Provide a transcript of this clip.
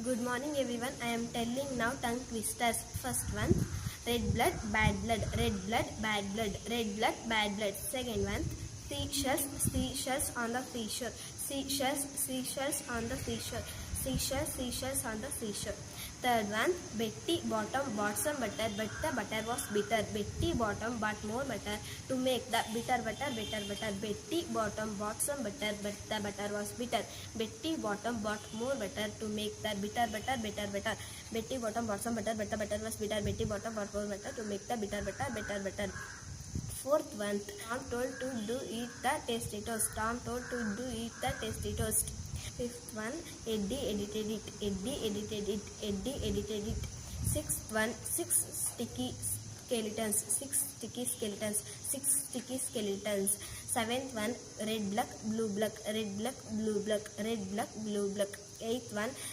Good morning everyone. I am telling now tongue twisters. First one, red blood, bad blood, red blood, bad blood, red blood, bad blood. Second one, seashells, seashells on the seashore, seashells, seashells on the seashore, seashells, seashells on the seashore. Third one, Betty bottom bought some butter, but the butter was bitter. Betty bottom bought more butter to make the bitter butter better butter. Betty bottom bought some butter, but the butter was bitter. Betty bottom bought more butter to make the bitter butter better butter. Betty bottom bought some butter, but the butter was bitter. Betty bottom bought more butter to make the bitter butter better butter. Fourth one, Tom told to do eat the tasty toast. Tom told to do eat the tasty toast. Fifth one, Eddie edited it. Eddie edited it. Eddie edited it. Sixth one, six sticky skeletons. Six sticky skeletons. Six sticky skeletons. Seventh one, red black, blue black, red black, blue black, red black, blue black. Eighth one,